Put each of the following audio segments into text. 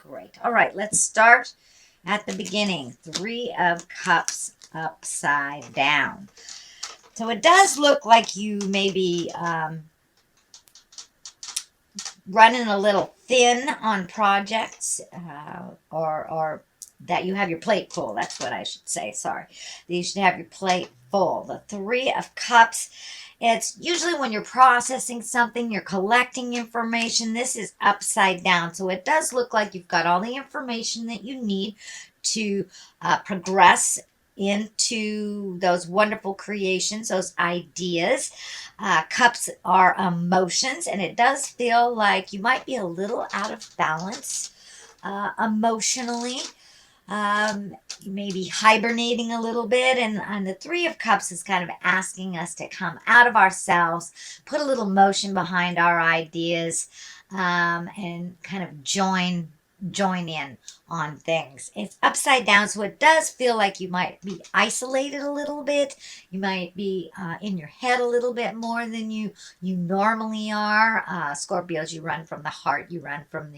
great. All right, let's start at the beginning. Three of Cups upside down. So it does look like you may be running a little thin on projects, or that you have your plate full. That's what I should say. Sorry. That you should have your plate full. The Three of Cups. It's usually when you're processing something, you're collecting information. This is upside down. So it does look like you've got all the information that you need to progress into those wonderful creations, those ideas. Cups are emotions, and it does feel like you might be a little out of balance emotionally. You may be hibernating a little bit, and the Three of Cups is kind of asking us to come out of ourselves, put a little motion behind our ideas, and kind of join in on things. It's upside down, so it does feel like you might be isolated a little bit. You might be in your head a little bit more than you normally are. Scorpios, you run from the heart, you run from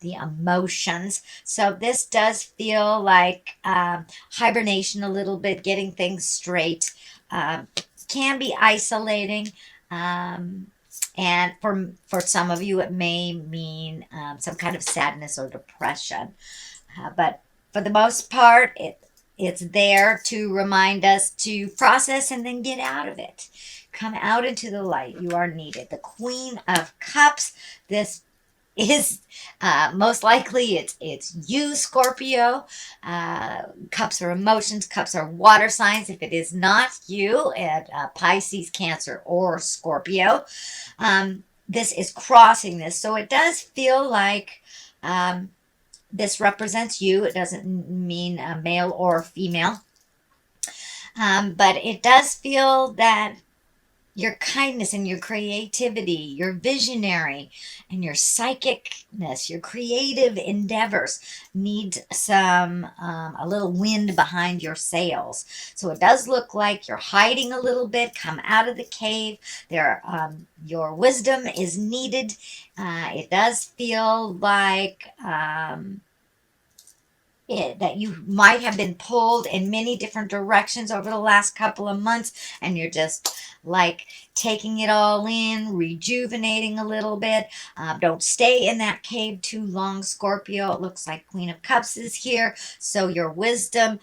the emotions. So this does feel like hibernation a little bit, getting things straight. Can be isolating. And for some of you, it may mean some kind of sadness or depression. But for the most part, it's there to remind us to process and then get out of it. Come out into the light. You are needed. The Queen of Cups. This is most likely it's you, Scorpio. Cups are emotions. Cups are water signs. If it is not you, at Pisces, Cancer, or Scorpio, this is crossing this. So it does feel like this represents you. It doesn't mean a male or female, but it does feel that your kindness and your creativity, your visionary and your psychicness, your creative endeavors need a little wind behind your sails. So it does look like you're hiding a little bit. Come out of the cave. Your wisdom is needed. It does feel like that you might have been pulled in many different directions over the last couple of months, and you're just like taking it all in, rejuvenating a little bit. Don't stay in that cave too long, Scorpio. It looks like Queen of Cups is here, so your wisdom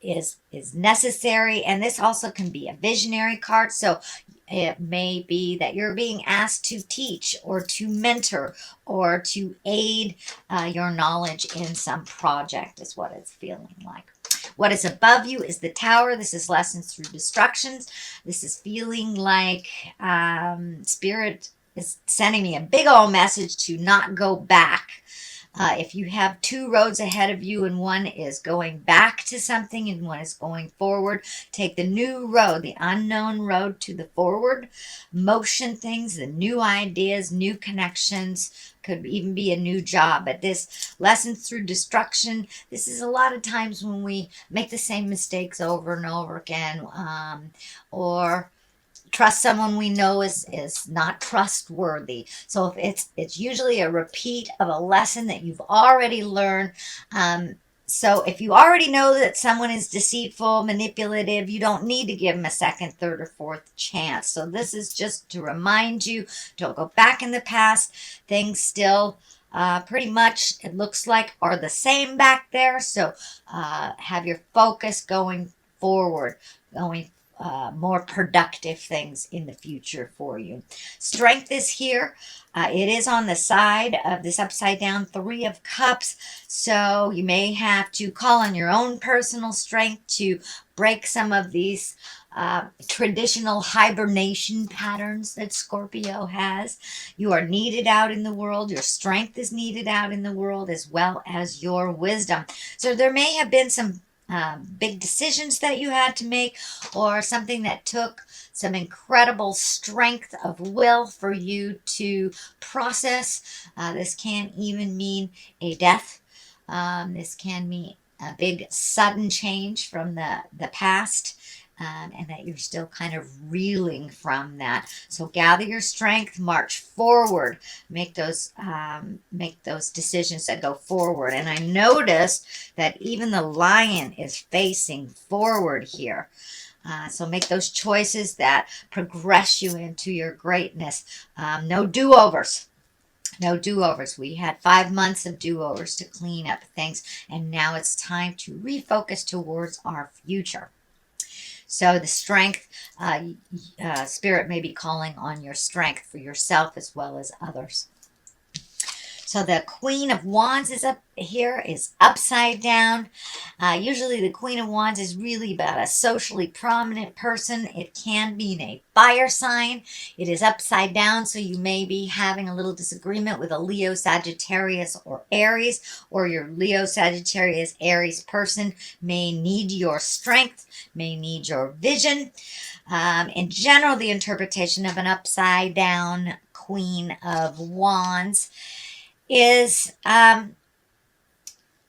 is necessary. And this also can be a visionary card, so it may be that you're being asked to teach or to mentor or to aid your knowledge in some project, is what it's feeling like. What is above you is the Tower. This is lessons through destructions. This is feeling like Spirit is sending me a big old message to not go back. If you have two roads ahead of you and one is going back to something and one is going forward, take the new road, the unknown road to the forward motion things, the new ideas, new connections, could even be a new job. But this lessons through destruction, this is a lot of times when we make the same mistakes over and over again, or trust someone we know is not trustworthy. So if it's usually a repeat of a lesson that you've already learned. So if you already know that someone is deceitful, manipulative, you don't need to give them a second, third, or fourth chance. So this is just to remind you, don't go back in the past. Things still pretty much, it looks like, are the same back there. So have your focus going forward, more productive things in the future for you. Strength is here. It is on the side of this upside down Three of Cups. So you may have to call on your own personal strength to break some of these traditional hibernation patterns that Scorpio has. You are needed out in the world. Your strength is needed out in the world, as well as your wisdom. So there may have been some big decisions that you had to make, or something that took some incredible strength of will for you to process. This can even mean a death. This can mean a big sudden change from the past. and that you're still kind of reeling from that. So gather your strength, march forward, make those decisions that go forward. And I noticed that even the lion is facing forward here. So make those choices that progress you into your greatness. No do-overs. No do-overs. We had 5 months of do-overs to clean up things, and now it's time to refocus towards our future. So the strength, spirit may be calling on your strength for yourself as well as others. So the Queen of Wands is up here, is upside down. Usually the Queen of Wands is really about a socially prominent person. It can be in a fire sign. It is upside down, so you may be having a little disagreement with a Leo, Sagittarius, or Aries, or your Leo, Sagittarius, Aries person may need your strength, may need your vision. In general, the interpretation of an upside down Queen of Wands is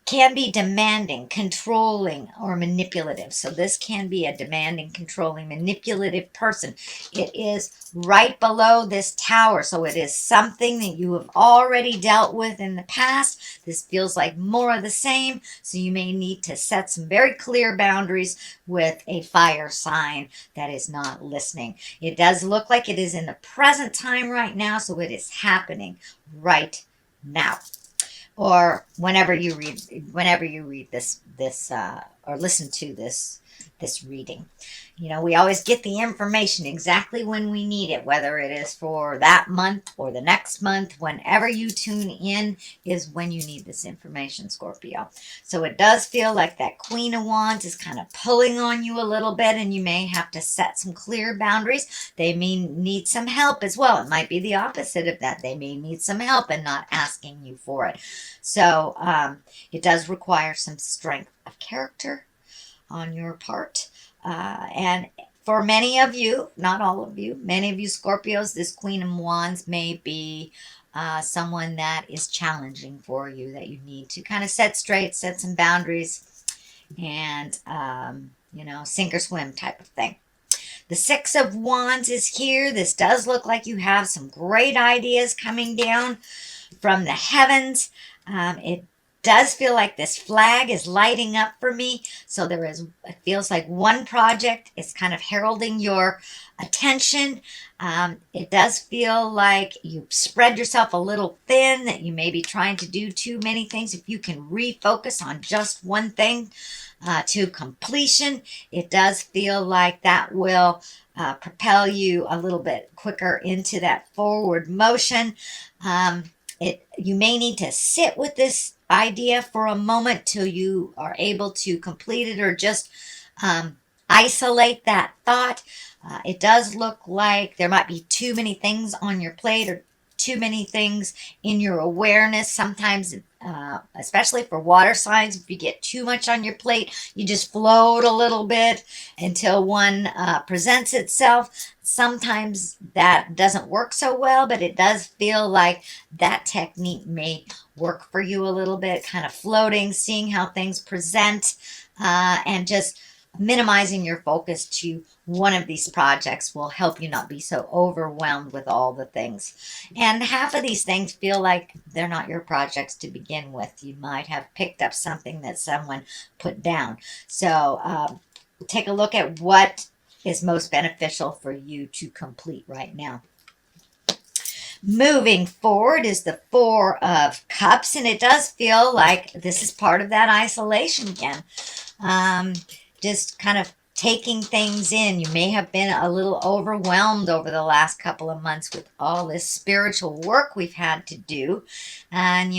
can be demanding, controlling, or manipulative. So this can be a demanding, controlling, manipulative person. It is right below this tower. So it is something that you have already dealt with in the past. This feels like more of the same. So you may need to set some very clear boundaries with a fire sign that is not listening. It does look like it is in the present time right now. So it is happening right now, or whenever you read this or listen to this reading. You know, we always get the information exactly when we need it, whether it is for that month or the next month. Whenever you tune in is when you need this information, Scorpio. So it does feel like that Queen of Wands is kind of pulling on you a little bit, and you may have to set some clear boundaries. They may need some help as well. It might be the opposite of that. They may need some help and not asking you for it. So it does require some strength of character on your part. And for many of you, not all of you, many of you Scorpios, this Queen of Wands may be someone that is challenging for you, that you need to kind of set straight, set some boundaries, and, sink or swim type of thing. The Six of Wands is here. This does look like you have some great ideas coming down from the heavens. It does feel like this flag is lighting up for me. So it feels like one project is kind of heralding your attention. It does feel like you spread yourself a little thin, that you may be trying to do too many things. If you can refocus on just one thing to completion, it does feel like that will propel you a little bit quicker into that forward motion. You may need to sit with this idea for a moment till you are able to complete it, or just isolate that thought. It does look like there might be too many things on your plate, or too many things in your awareness. Sometimes, especially for water signs, if you get too much on your plate, you just float a little bit until one presents itself. Sometimes that doesn't work so well, but it does feel like that technique may work for you a little bit, kind of floating, seeing how things present, and just minimizing your focus to one of these projects will help you not be so overwhelmed with all the things. And half of these things feel like they're not your projects to begin with. You might have picked up something that someone put down. So take a look at what is most beneficial for you to complete right now. Moving forward is the Four of Cups, and it does feel like this is part of that isolation again. Just kind of taking things in. You may have been a little overwhelmed over the last couple of months with all this spiritual work we've had to do. And,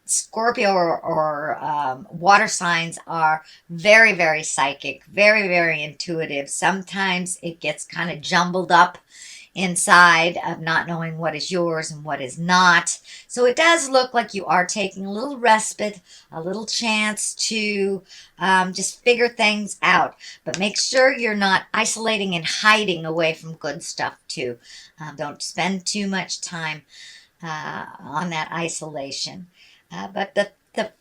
Scorpio or water signs are very, very psychic, very, very intuitive. Sometimes it gets kind of jumbled up inside of not knowing what is yours and what is not. So it does look like you are taking a little respite, a little chance to just figure things out. But make sure you're not isolating and hiding away from good stuff too. Don't spend too much time on that isolation. But the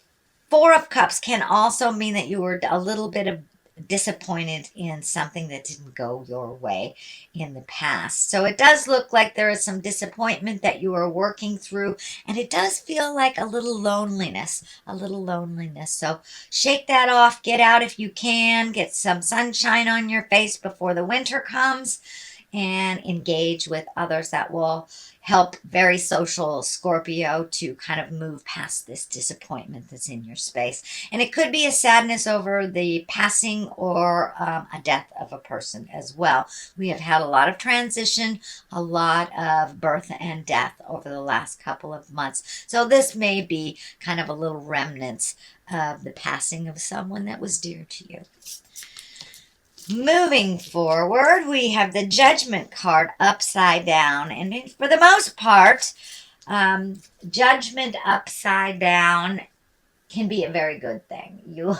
Four of Cups can also mean that you were a little bit of disappointed in something that didn't go your way in the past. So it does look like there is some disappointment that you are working through, and it does feel like a little loneliness, a little loneliness. So shake that off, get out if you can, get some sunshine on your face before the winter comes, and engage with others. That will help very social Scorpio to kind of move past this disappointment that's in your space. And it could be a sadness over the passing or a death of a person as well. We have had a lot of transition, a lot of birth and death over the last couple of months. So this may be kind of a little remnants of the passing of someone that was dear to you. Moving forward, we have the Judgment card upside down. And for the most part, Judgment upside down can be a very good thing. You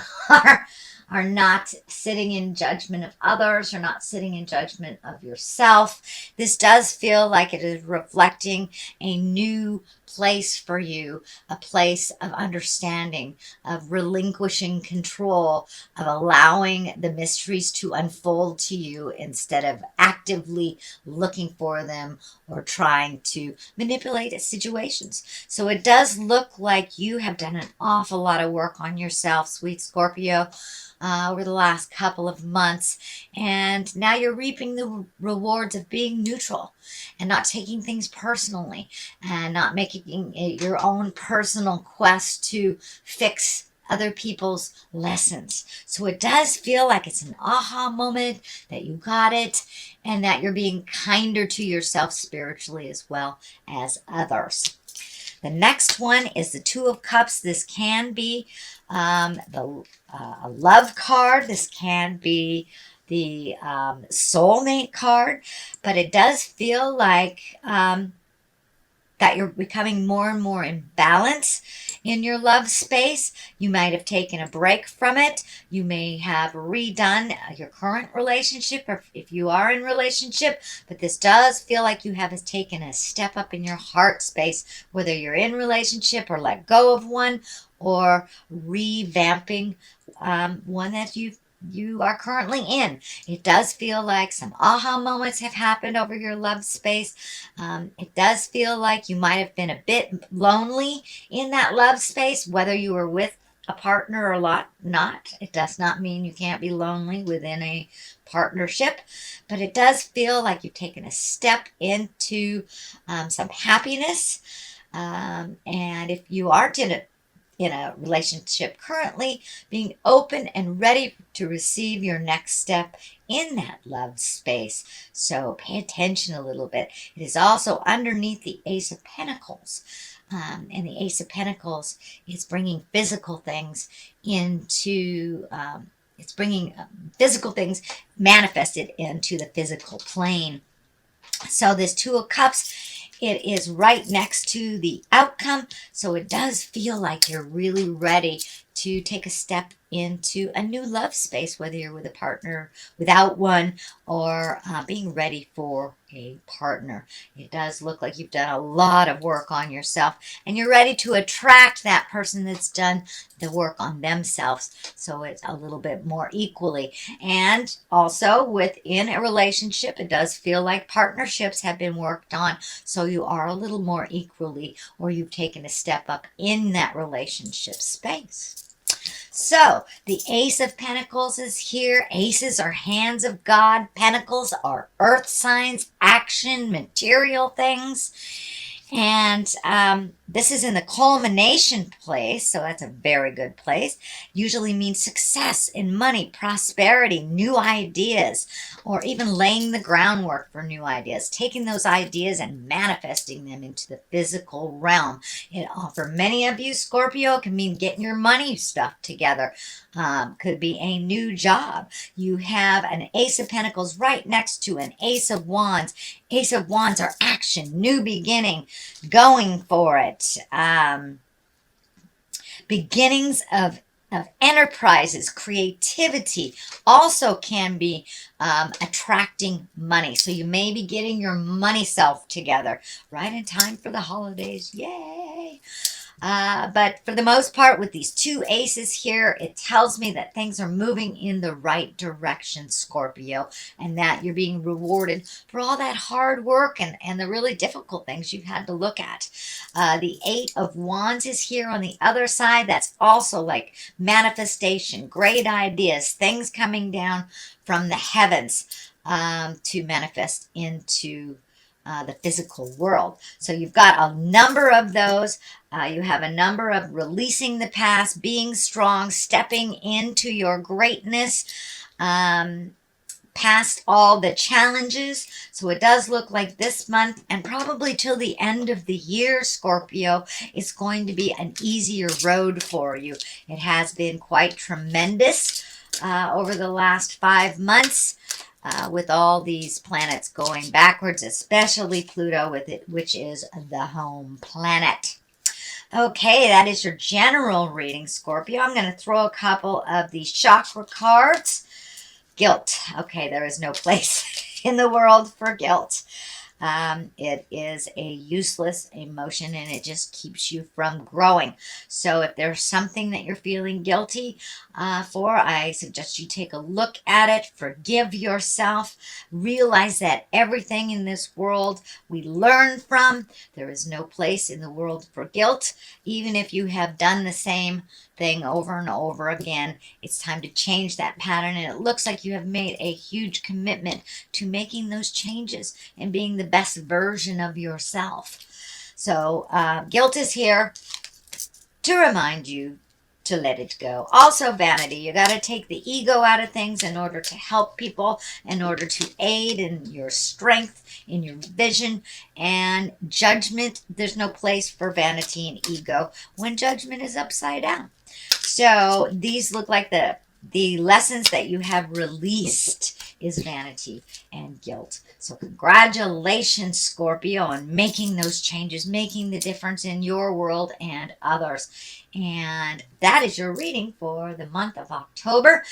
are not sitting in judgment of others, you're not sitting in judgment of yourself. This does feel like it is reflecting a new place for you, a place of understanding, of relinquishing control, of allowing the mysteries to unfold to you instead of actively looking for them or trying to manipulate situations. So it does look like you have done an awful lot of work on yourself, sweet Scorpio, over the last couple of months, and now you're reaping the rewards of being neutral and not taking things personally and not making it your own personal quest to fix other people's lessons. So it does feel like it's an aha moment, that you got it, and that you're being kinder to yourself spiritually as well as others. The next one is the Two of Cups. This can be a love card. This can be the soulmate card, but it does feel like that you're becoming more and more in balance in your love space. You might have taken a break from it. You may have redone your current relationship, or if you are in relationship, but this does feel like you have taken a step up in your heart space, whether you're in relationship or let go of one, or revamping one that you are currently in. It does feel like some aha moments have happened over your love space. It does feel like you might have been a bit lonely in that love space, whether you were with a partner or not. It does not mean you can't be lonely within a partnership, but it does feel like you've taken a step into some happiness. And if you aren't in a relationship currently, being open and ready to receive your next step in that love space. So pay attention a little bit. It is also underneath the Ace of Pentacles. And the Ace of Pentacles is bringing physical things into, it's bringing physical things manifested into the physical plane. So this Two of Cups, it is right next to the outcome. So it does feel like you're really ready to take a step into a new love space, whether you're with a partner, without one, or being ready for a partner. It does look like you've done a lot of work on yourself, and you're ready to attract that person that's done the work on themselves. So it's a little bit more equally. And also within a relationship, it does feel like partnerships have been worked on. So you are a little more equally, or you've taken a step up in that relationship space. So the Ace of Pentacles is here. Aces are hands of God. Pentacles are earth signs, action, material things. And this is in the culmination place, so that's a very good place. Usually means success in money, prosperity, new ideas, or even laying the groundwork for new ideas, taking those ideas and manifesting them into the physical realm. For many of you, Scorpio, it can mean getting your money stuff together. Could be a new job. You have an Ace of Pentacles right next to an Ace of Wands. Ace of Wands are action, new beginning, going for it. Beginnings of enterprises, creativity also can be attracting money. So you may be getting your money self together right in time for the holidays. Yay! But for the most part, with these two aces here, it tells me that things are moving in the right direction, Scorpio, and that you're being rewarded for all that hard work and the really difficult things you've had to look at. The Eight of Wands is here on the other side. That's also like manifestation, great ideas, things coming down from the heavens to manifest into the physical world. So you've got a number of those. You have a number of releasing the past, being strong, stepping into your greatness, past all the challenges. So it does look like this month and probably till the end of the year, Scorpio, it's going to be an easier road for you. It has been quite tremendous over the last 5 months. With all these planets going backwards, especially Pluto with it, which is the home planet. Okay, that is your general reading, Scorpio. I'm going to throw a couple of these chakra cards. Guilt. Okay, there is no place in the world for guilt. It is a useless emotion and it just keeps you from growing. So if there's something that you're feeling guilty for, I suggest you take a look at it, forgive yourself, realize that everything in this world we learn from. There is no place in the world for guilt. Even if you have done the same thing over and over again, it's time to change that pattern, and it looks like you have made a huge commitment to making those changes and being the best version of yourself. So guilt is here to remind you to let it go. Also vanity. You got to take the ego out of things in order to help people, in order to aid in your strength, in your vision. And judgment, there's no place for vanity and ego when judgment is upside down. So these look like the lessons that you have released is vanity and guilt. So congratulations, Scorpio, on making those changes, making the difference in your world and others. And that is your reading for the month of October.